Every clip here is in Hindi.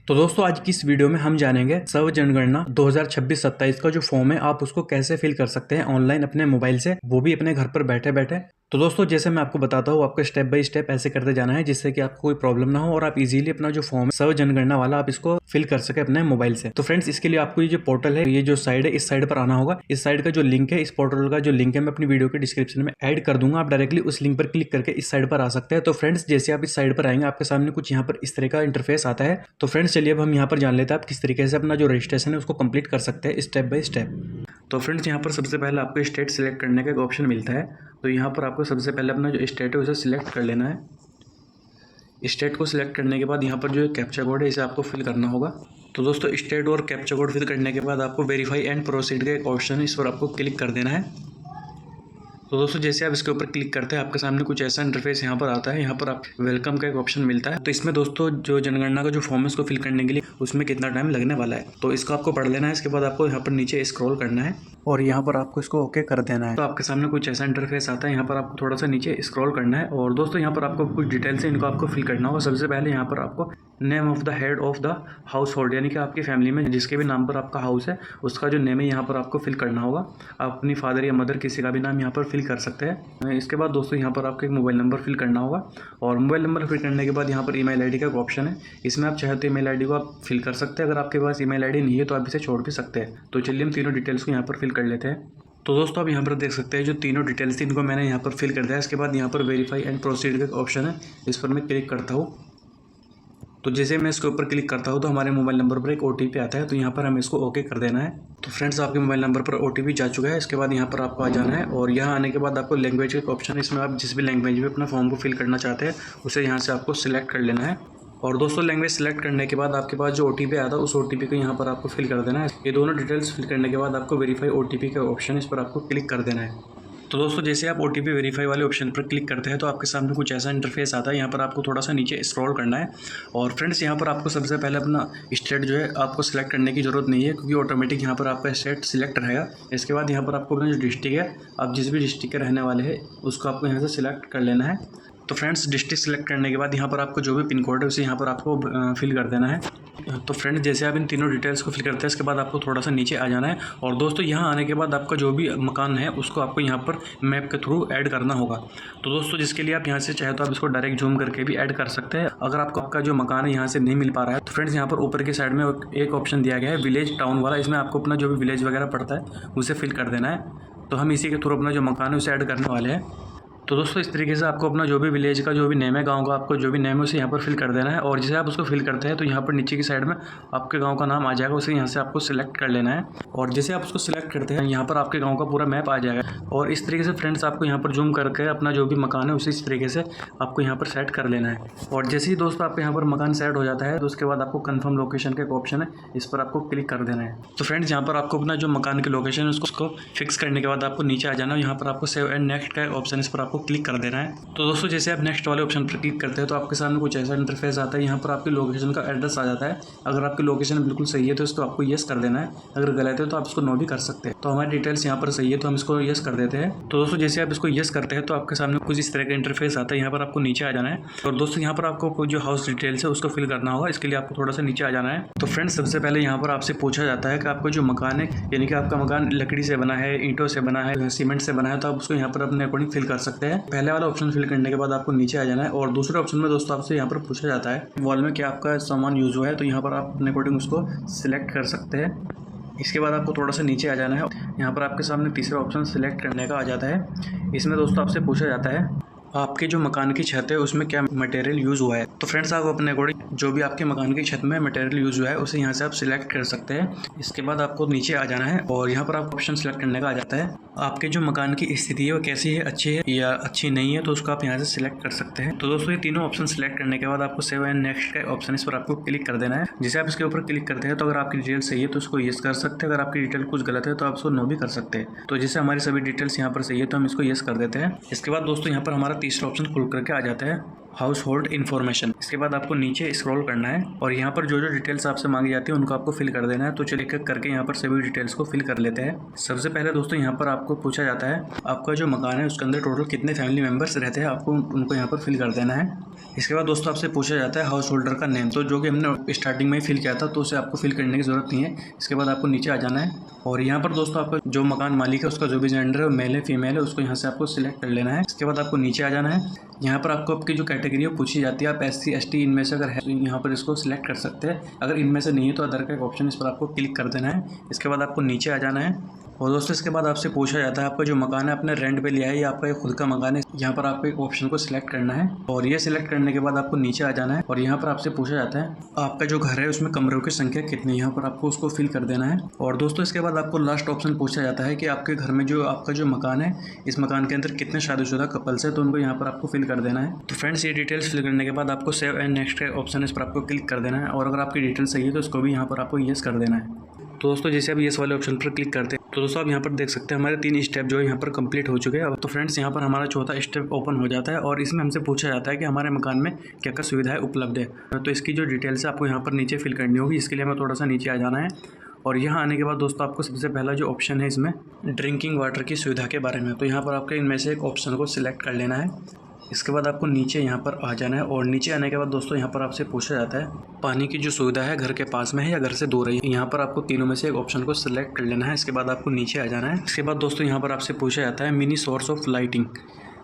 तो दोस्तों आज की इस वीडियो में हम जानेंगे सर्व जनगणना 2026-27 का जो फॉर्म है आप उसको कैसे फिल कर सकते हैं ऑनलाइन अपने मोबाइल से, वो भी अपने घर पर बैठे बैठे। तो दोस्तों जैसे मैं आपको बताता हूँ, आपको स्टेप बाय स्टेप ऐसे करते जाना है जिससे कि आपको कोई प्रॉब्लम ना हो और आप इजीली अपना जो फॉर्म है सर्व जनगणना वाला आप इसको फिल कर सके अपने मोबाइल से। तो फ्रेंड्स इसके लिए आपको ये जो पोर्टल है, ये जो साइड है, इस साइड पर आना होगा। इस साइड का जो लिंक है, इस पोर्टल का जो लिंक है, मैं अपनी वीडियो के डिस्क्रिप्शन में ऐड कर दूंगा। आप डायरेक्टली उस लिंक पर क्लिक करके इस साइड पर आ सकते हैं। तो फ्रेंड्स जैसे आप इस साइड पर आएंगे, आपके सामने कुछ यहाँ पर इस तरह का इंटरफेस आता है। तो फ्रेंड्स चलिए अब हम यहाँ पर जान लेते हैं आप किस तरीके से अपना जो रजिस्ट्रेशन है उसको कंप्लीट कर सकते हैं स्टेप बाय स्टेप। तो फ्रेंड्स यहाँ पर सबसे पहले आपको स्टेट सिलेक्ट करने का एक ऑप्शन मिलता है। तो यहाँ पर आपको सबसे पहले अपना जो स्टेट है उसे सिलेक्ट कर लेना है। स्टेट को सिलेक्ट करने के बाद यहाँ पर जो कैप्चा कोड है इसे आपको फिल करना होगा। तो दोस्तों स्टेट और कैप्चा कोड फिल करने के बाद आपको वेरीफाई एंड प्रोसीड का एक ऑप्शन है, इस पर आपको क्लिक कर देना है। तो दोस्तों जैसे आप इसके ऊपर क्लिक करते हैं आपके सामने कुछ ऐसा इंटरफेस यहाँ पर आता है। यहाँ पर आप वेलकम का एक ऑप्शन मिलता है। तो इसमें दोस्तों जो जनगणना का जो फॉर्म है उसको फिल करने के लिए उसमें कितना टाइम लगने वाला है, तो इसको आपको पढ़ लेना है। इसके बाद आपको यहाँ पर नीचे स्क्रॉल करना है और यहाँ पर आपको इसको ओके कर देना है। तो आपके सामने कुछ ऐसा इंटरफेस आता है। यहाँ पर आपको थोड़ा सा नीचे स्क्रॉल करना है और दोस्तों यहाँ पर आपको कुछ डिटेल्स है, इनको आपको फिल करना होगा। सबसे पहले यहाँ पर आपको name of the head of the house hold, यानी कि आपकी फैमिली में जिसके भी नाम पर आपका हाउस है उसका जो नेम है यहाँ पर आपको फिल करना होगा। आप अपनी फादर या मदर किसी का भी नाम यहाँ पर फिल कर सकते हैं। इसके बाद दोस्तों यहाँ पर आपको एक मोबाइल नंबर फिल करना होगा और मोबाइल नंबर फिल करने के बाद यहाँ पर ईमेल आईडी का एक ऑप्शन है। इसमें आप चाहे तो ईमेल आईडी को आप फिल कर सकते हैं। अगर आपके पास ईमेल आईडी नहीं है तो आप इसे छोड़ भी सकते हैं। तो चलिए हम तीनों डिटेल्स को यहाँ पर फिल कर लेते हैं। तो दोस्तों आप यहाँ पर देख सकते हैं जो तीनों डिटेल्स थी इनको मैंने यहाँ पर फिल कर दिया है। इसके बाद यहाँ पर वेरीफाई एंड प्रोसीड का ऑप्शन है, इस पर मैं क्लिक करता हूँ। तो जैसे मैं इसके ऊपर क्लिक करता हूँ तो हमारे मोबाइल नंबर पर एक OTP आता है। तो यहाँ पर हमें इसको ओके कर देना है। तो फ्रेंड्स आपके मोबाइल नंबर पर OTP जा चुका है। इसके बाद यहाँ पर आपको आ जाना है और यहाँ आने के बाद आपको लैंग्वेज का एक ऑप्शन है। इसमें आप जिस भी लैंग्वेज में अपना फॉर्म को फिल करना चाहते हैं उसे यहाँ से आपको सिलेक्ट कर लेना है। और दोस्तों लैंग्वेज सेलेक्ट करने के बाद आपके पास जो OTP आता है उस OTP को यहाँ पर आपको फिल कर देना है। ये दोनों डिटेल्स फिल करने के बाद आपको वेरीफाई OTP का ऑप्शन, इस पर आपको क्लिक कर देना है। तो दोस्तों जैसे आप OTP वेरीफाई वाले ऑप्शन पर क्लिक करते हैं तो आपके सामने कुछ ऐसा इंटरफेस आता है। यहाँ पर आपको थोड़ा सा नीचे स्क्रॉल करना है और फ्रेंड्स यहाँ पर आपको सबसे पहले अपना स्टेट जो है आपको सिलेक्ट करने की ज़रूरत नहीं है, क्योंकि ऑटोमेटिक यहाँ पर आपका स्टेट सिलेक्ट रहेगा। इसके बाद यहाँ पर आपको अपना जो डिस्ट्रिक्ट है, आप जिस भी डिस्ट्रिक्ट के रहने वाले हैं उसको आपको यहाँ से सिलेक्ट कर लेना है। तो फ्रेंड्स डिस्ट्रिक्ट सिलेक्ट करने के बाद यहाँ पर आपको जो भी पिन कोड है उसे यहाँ पर आपको फिल कर देना है। तो फ्रेंड्स जैसे आप इन तीनों डिटेल्स को फिल करते हैं इसके बाद आपको थोड़ा सा नीचे आ जाना है और दोस्तों यहाँ आने के बाद आपका जो भी मकान है उसको आपको यहाँ पर मैप के थ्रू ऐड करना होगा। तो दोस्तों जिसके लिए आप यहाँ से चाहे तो आप इसको डायरेक्ट जूम करके भी ऐड कर सकते हैं। अगर आपको आपका जो मकान है यहाँ से नहीं मिल पा रहा है तो फ्रेंड्स यहाँ पर ऊपर की साइड में एक ऑप्शन दिया गया है विलेज टाउन वाला। इसमें आपको अपना जो भी विलेज वगैरह पड़ता है उसे फिल कर देना है। तो हम इसी के थ्रू अपना जो मकान है उसे ऐड करने वाले हैं। तो दोस्तों इस तरीके से आपको अपना जो भी विलेज का जो भी नेम है, गांव का आपको जो भी नेम है उसे यहाँ पर फिल कर देना है। और जैसे आप उसको फिल करते हैं तो यहाँ पर नीचे की साइड में आपके गांव का नाम आ जाएगा, उसे यहाँ से आपको सिलेक्ट कर लेना है। और जैसे आप उसको सिलेक्ट करते हैं यहाँ पर आपके गाँव का पूरा मैप आ जाएगा। और इस तरीके से फ्रेंड्स आपको यहाँ पर जूम करके अपना जो भी मकान है उसे इस तरीके से आपको यहाँ पर सेट कर लेना है। और जैसे ही दोस्तों आपके यहाँ पर मकान सेट हो जाता है तो उसके बाद आपको कन्फर्म लोकेशन का एक ऑप्शन है, इस पर आपको क्लिक कर देना है। तो फ्रेंड्स यहाँ पर आपको अपना जो मकान की लोकेशन है उसको फिक्स करने के बाद आपको नीचे आ जाना है। यहाँ पर आपको सेव एंड नेक्स्ट का ऑप्शन, इस पर आपको क्लिक कर देना है। तो दोस्तों जैसे आप नेक्स्ट वाले ऑप्शन पर क्लिक करते हैं तो आपके सामने कुछ ऐसा इंटरफेस आता है। यहाँ पर आपकी लोकेशन का एड्रेस आ जाता है। अगर आपकी लोकेशन बिल्कुल सही है तो इसको आपको यस कर देना है, अगर गलत है तो आप इसको नो भी कर सकते हैं। तो हमारी डिटेल्स यहाँ पर सही है तो हम इसको यस कर देते हैं। तो दोस्तों जैसे आप इसको यस करते हैं तो आपके सामने कुछ इस तरह का इंटरफेस आता है। यहाँ पर आपको नीचे आ जाना है और दोस्तों यहाँ पर आपको जो हाउस डिटेल्स है उसको फिल करना होगा। इसके लिए आपको थोड़ा सा नीचे आ जाना है। तो फ्रेंड्स सबसे पहले यहाँ पर आपसे पूछा जाता है कि आपका जो मकान है, यानी कि आपका मकान लकड़ी से बना है, ईंटों से बना है, सीमेंट से बना है, तो आप उसको यहाँ पर अपने अकॉर्डिंग फिल कर सकते हैं। पहले वाला ऑप्शन फिल करने के बाद आपको नीचे आ जाना है और दूसरे ऑप्शन में दोस्तों आपसे यहाँ पर पूछा जाता है वॉल में क्या आपका सामान यूज हुआ है, तो यहाँ पर आप अपने अकॉर्डिंग उसको सिलेक्ट कर सकते हैं। इसके बाद आपको थोड़ा सा नीचे आ जाना है। यहाँ पर आपके सामने तीसरा ऑप्शन सिलेक्ट करने का आ जाता है। इसमें दोस्तों आपसे पूछा जाता है आपके जो मकान की छत है उसमें क्या मटेरियल यूज़ हुआ है। तो फ्रेंड्स आप अपने अकॉर्डिंग जो भी आपके मकान की छत में मटेरियल यूज़ हुआ है उसे यहाँ से आप सिलेक्ट कर सकते हैं। इसके बाद आपको नीचे आ जाना है और यहाँ पर आप ऑप्शन सिलेक्ट करने का आ जाता है। आपके जो मकान की स्थिति है वो कैसी है, अच्छी है या अच्छी नहीं है, तो उसको आप यहाँ से सिलेक्ट कर सकते हैं। तो दोस्तों ये तीनों ऑप्शन सिलेक्ट करने के बाद आपको सेव एंड नेक्स्ट का ऑप्शन, इस पर आपको क्लिक कर देना है। जैसे आप इसके ऊपर क्लिक करते हैं तो अगर आपकी डिटेल सही है तो उसको यस कर सकते हैं, अगर आपकी डिटेल कुछ गलत है तो आप उसको नो भी कर सकते हैं। तो जैसे हमारी सभी डिटेल्स यहाँ पर सही है तो हम इसको यस कर देते हैं। इसके बाद दोस्तों यहाँ पर हमारा तीसरा ऑप्शन खुल करके आ जाता है, हाउस होल्ड इन्फॉर्मेशन। इसके बाद आपको नीचे स्क्रॉल करना है और यहाँ पर जो जो डिटेल्स आपसे मांगी जाती है उनको आपको फिल कर देना है। तो चलिए एक करके यहाँ पर सभी डिटेल्स को फिल कर लेते हैं। सबसे पहले दोस्तों यहाँ पर आपको पूछा जाता है आपका जो मकान है उसके अंदर टोटल कितने फैमिली मेम्बर्स रहते हैं, आपको उनको यहाँ पर फिल कर देना है। इसके बाद दोस्तों आपसे पूछा जाता है हाउस होल्डर का नेम, तो जो कि हमने स्टार्टिंग में ही फिल किया था तो उसे आपको फिल करने की ज़रूरत नहीं है। इसके बाद आपको नीचे आ जाना है और यहाँ पर दोस्तों आपका जो मकान मालिक है उसका जो भी जेंडर है, मेल है फीमेल है, उसको यहाँ से आपको सिलेक्ट कर लेना है। इसके बाद आपको नीचे आ जाना है। यहाँ पर आपको आपकी जो कैटेगरी है पूछी जाती है, आप SC ST इनमें से अगर है तो यहाँ पर इसको सिलेक्ट कर सकते हैं, अगर इनमें से नहीं है तो अदर का एक ऑप्शन इस पर आपको क्लिक कर देना है। इसके बाद आपको नीचे आ जाना है और दोस्तों इसके बाद आपसे पूछा जाता है आपका जो मकान है अपने रेंट पे लिया है या आपका ये खुद का मकान है। यहाँ पर आपको एक ऑप्शन को सिलेक्ट करना है और ये सिलेक्ट करने के बाद आपको नीचे आ जाना है और यहाँ पर आपसे पूछा जाता है आपका जो घर है उसमें कमरों की संख्या कितनी है, यहाँ पर आपको उसको फिल कर देना है। और दोस्तों इसके बाद आपको लास्ट ऑप्शन पूछा जाता है कि आपके घर में जो आपका जो मकान है इस मकान के अंदर कितने शादीशुदा कपल्स है, तो उनको यहाँ पर आपको फिल कर देना है। तो फ्रेंड्स ये डिटेल्स फिल करने के बाद आपको सेव एंड नेक्स्ट का ऑप्शन इस पर आपको क्लिक कर देना है और अगर आपकी डिटेल सही है तो इसको भी यहाँ पर आपको येस कर देना है। तो दोस्तों जैसे आप येस वाले ऑप्शन पर क्लिक करते हैं तो दोस्तों आप यहाँ पर देख सकते हैं हमारे 3 स्टेप जो है यहाँ पर कंप्लीट हो चुके हैं। अब तो फ्रेंड्स यहाँ पर हमारा चौथा स्टेप ओपन हो जाता है और इसमें हमसे पूछा जाता है कि हमारे मकान में क्या क्या सुविधाएं उपलब्ध है। तो इसकी जो डिटेल्स है आपको यहाँ पर नीचे फिल करनी होगी। इसके लिए हमें थोड़ा सा नीचे आ जाना है और यहाँ आने के बाद दोस्तों आपको सबसे पहला जो ऑप्शन है इसमें ड्रिंकिंग वाटर की सुविधा के बारे में, तो यहाँ पर आपको इनमें से एक ऑप्शन को सिलेक्ट कर लेना है। इसके बाद आपको नीचे यहाँ पर आ जाना है और नीचे आने के बाद दोस्तों यहाँ पर आपसे पूछा जाता है पानी की जो सुविधा है घर के पास में है या घर से दूर है, यहाँ पर आपको तीनों में से एक ऑप्शन को सिलेक्ट कर लेना है। इसके बाद आपको नीचे आ जाना है। इसके बाद दोस्तों यहाँ पर आपसे पूछा जाता है मिनी सोर्स ऑफ लाइटिंग,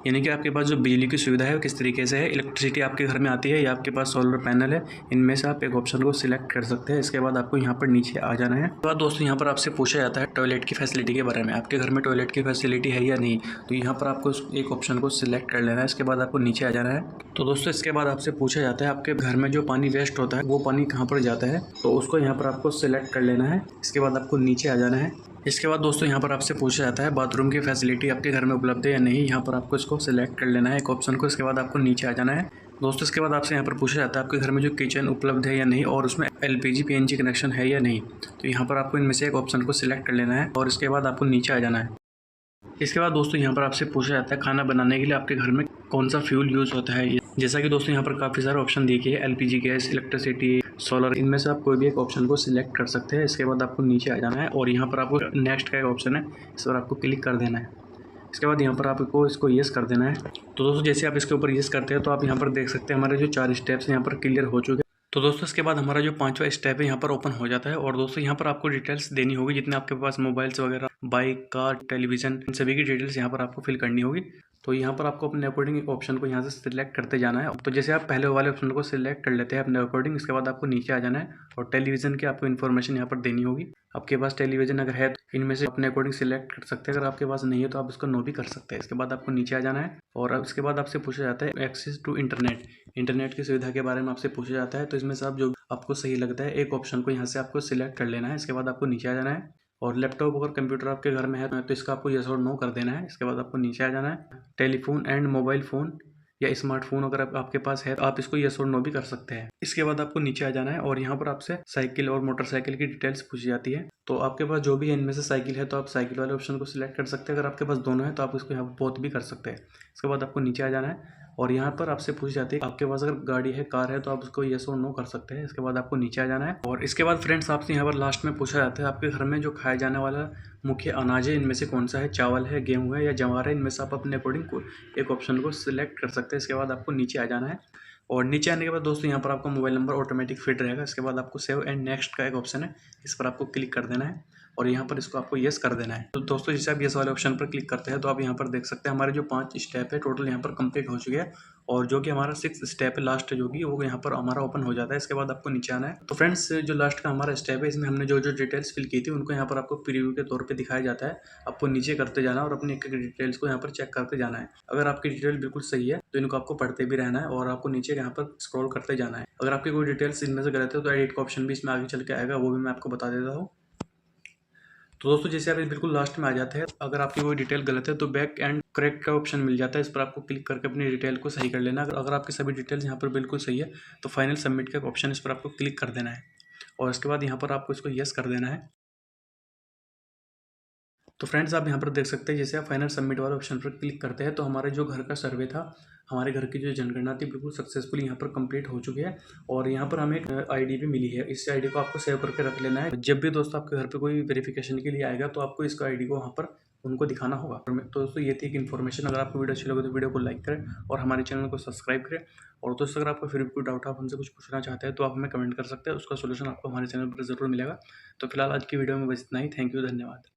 यानी कि आपके पास जो बिजली की सुविधा है वो किस तरीके से है, इलेक्ट्रिसिटी आपके घर में आती है या आपके पास सोलर पैनल है, इनमें से आप एक ऑप्शन को सिलेक्ट कर सकते हैं। इसके बाद आपको यहाँ पर नीचे आ जाना है। तो बाद दोस्तों यहाँ पर आपसे पूछा जाता है टॉयलेट की फैसिलिटी के बारे में, आपके घर में टॉयलेट की फैसिलिटी है या नहीं, तो यहाँ पर आपको एक ऑप्शन को सिलेक्ट कर लेना है। इसके बाद आपको नीचे आ जाना है। तो दोस्तों इसके बाद आपसे पूछा जाता है आपके घर में जो पानी वेस्ट होता है वो पानी कहाँ पर जाता है, तो उसको यहाँ पर आपको सिलेक्ट कर लेना है। इसके बाद आपको नीचे आ जाना है। इसके बाद दोस्तों यहाँ पर आपसे पूछा जाता है बाथरूम की फैसिलिटी आपके घर में उपलब्ध है या नहीं, यहाँ पर आपको इसको सिलेक्ट कर लेना है एक ऑप्शन को। इसके बाद आपको नीचे आ जाना है। दोस्तों इसके बाद आपसे यहाँ पर पूछा जाता है आपके घर में जो किचन उपलब्ध है या नहीं और उसमें LPG PNG कनेक्शन है या नहीं, तो यहाँ पर आपको इनमें से एक ऑप्शन को सिलेक्ट कर लेना है और इसके बाद आपको नीचे आ जाना है। इसके बाद दोस्तों यहाँ पर आपसे पूछा जाता है खाना बनाने के लिए आपके घर में कौन सा फ्यूल यूज़ होता है। जैसा कि दोस्तों यहाँ पर काफ़ी सारे ऑप्शन दिए गए हैं, LPG गैस, इलेक्ट्रिसिटी, सोलर, इनमें से आप कोई भी एक ऑप्शन को सिलेक्ट कर सकते हैं। इसके बाद आपको नीचे आ जाना है और यहाँ पर आपको नेक्स्ट का एक ऑप्शन है, इस पर आपको क्लिक कर देना है। इसके बाद यहाँ पर आपको इसको येस कर देना है। तो दोस्तों जैसे आप इसके ऊपर येस करते हैं तो आप यहाँ पर देख सकते हैं हमारे जो 4 स्टेप्स यहाँ पर क्लियर हो चुके हैं। तो दोस्तों इसके बाद हमारा जो 5वां स्टेप है यहाँ पर ओपन हो जाता है और दोस्तों यहाँ पर आपको डिटेल्स देनी होगी जितने आपके पास मोबाइल्स वगैरह, बाइक, कार, टेलीविज़न, इन सभी की डिटेल्स यहाँ पर आपको फिल करनी होगी। तो यहाँ पर आपको अपने अकॉर्डिंग ऑप्शन को यहाँ से सिलेक्ट करते जाना है। तो जैसे आप पहले वाले ऑप्शन को सिलेक्ट कर लेते हैं अपने अकॉर्डिंग, इसके बाद आपको नीचे आ जाना है और टेलीविज़न की आपको इन्फॉर्मेशन यहाँ पर देनी होगी। आपके पास टेलीविज़न अगर है तो इनमें से अपने अकॉर्डिंग सिलेक्ट कर सकते हैं, अगर आपके पास नहीं है तो आप इसको नो भी कर सकते हैं। इसके बाद आपको नीचे आ जाना है और अब इसके बाद आपसे पूछा जाता है एक्सेस टू इंटरनेट की सुविधा के बारे में आपसे पूछा जाता है। तो इसमें से आप जो आपको सही लगता है एक ऑप्शन को यहाँ से आपको सिलेक्ट कर लेना है। इसके बाद आपको नीचे आ जाना है और लैपटॉप और कंप्यूटर आपके घर में है तो इसका आपको यस और नो कर देना है। इसके बाद आपको नीचे आ जाना है। टेलीफोन एंड मोबाइल फ़ोन या स्मार्टफोन अगर आपके पास है तो आप इसको यस और नो भी कर सकते हैं। इसके बाद आपको नीचे आ जाना है और यहाँ पर आपसे साइकिल और मोटरसाइकिल की डिटेल्स पूछी जाती है। तो आपके पास जो भी है इनमें से साइकिल है तो आप साइकिल वाले ऑप्शन को सिलेक्ट कर सकते हैं, अगर आपके पास दोनों है तो आप इसको यहाँ पर बोथ भी कर सकते हैं। इसके बाद आपको नीचे आ जाना है और यहाँ पर आपसे पूछ जाती है आपके पास अगर गाड़ी है, कार है तो आप उसको यस और नो कर सकते हैं। इसके बाद आपको नीचे आ जाना है और इसके बाद फ्रेंड्स आपसे यहाँ पर लास्ट में पूछा जाता है आपके घर में जो खाया जाने वाला मुख्य अनाज है इनमें से कौन सा है, चावल है, गेहूँ है या ज्वार है, इनमें से आप अपने अकॉर्डिंग एक ऑप्शन को सिलेक्ट कर सकते हैं। इसके बाद आपको नीचे आ जाना है और नीचे आने के बाद दोस्तों यहाँ पर आपका मोबाइल नंबर ऑटोमेटिक फिट रहेगा। इसके बाद आपको सेव एंड नेक्स्ट का एक ऑप्शन है, इस पर आपको क्लिक कर देना है और यहाँ पर इसको आपको येस कर देना है। तो दोस्तों जैसे आप येस वाले ऑप्शन पर क्लिक करते हैं तो आप यहाँ पर देख सकते हैं हमारे जो 5 स्टेप है टोटल यहाँ पर कंप्लीट हो चुके हैं और जो कि हमारा 6 स्टेप है लास्ट जो कि वो यहाँ पर हमारा ओपन हो जाता है। इसके बाद आपको नीचे आना है। तो फ्रेंड्स जो लास्ट का हमारा स्टेप है इसमें हमने जो जो डिटेल्स फिल की थी उनको यहाँ पर आपको प्रीव्यू के तौर पर दिखाया जाता है। आपको नीचे करते जाना और अपनी एक एक डिटेल्स को यहाँ पर चेक करते जाना है। अगर आपकी डिटेल बिल्कुल सही है तो इनको आपको पढ़ते भी रहना है और आपको नीचे यहाँ पर स्क्रॉल करते जाना है। अगर आपकी कोई डिटेल्स इनमें से गलत है तो एडिट का ऑप्शन भी इसमें आगे चल के आएगा, वो भी मैं आपको बता देता हूँ। तो दोस्तों जैसे आप बिल्कुल लास्ट में आ जाते हैं, अगर आपकी कोई डिटेल गलत है तो बैक एंड करेक्ट का ऑप्शन मिल जाता है, इस पर आपको क्लिक करके अपनी डिटेल को सही कर लेना। अगर आपकी सभी डिटेल्स यहाँ पर बिल्कुल सही है तो फाइनल सबमिट का ऑप्शन इस पर आपको क्लिक कर देना है और इसके बाद यहाँ पर आपको इसको यस कर देना है। तो फ्रेंड्स आप यहाँ पर देख सकते हैं, जैसे आप फाइनल सबमिट वाले ऑप्शन पर क्लिक करते हैं तो हमारे जो घर का सर्वे था, हमारे घर की जो जनगणना थी, बिल्कुल सक्सेसफुली यहाँ पर कंप्लीट हो चुकी है। और यहाँ पर हमें एक आईडी भी मिली है। इस आईडी को आपको सेव करके रख लेना है। जब भी दोस्तों आपके घर पे कोई वेरिफिकेशन के लिए आएगा तो आपको इसका आईडी को वहाँ पर उनको दिखाना होगा। तो दोस्तों ये थी एक इन्फॉर्मेशन। अगर आपको वीडियो अच्छी लगे तो वीडियो को लाइक करें और हमारे चैनल को सब्सक्राइब करें। और दोस्तों अगर आपको फिर भी कोई डाउट, आप हमसे कुछ पूछना चाहते हैं तो आप हमें कमेंट कर सकते हैं, उसका सोल्यूशन आपको हमारे चैनल पर जरूर मिलेगा। तो फिलहाल आज की वीडियो में बस इतना ही। थैंक यू, धन्यवाद।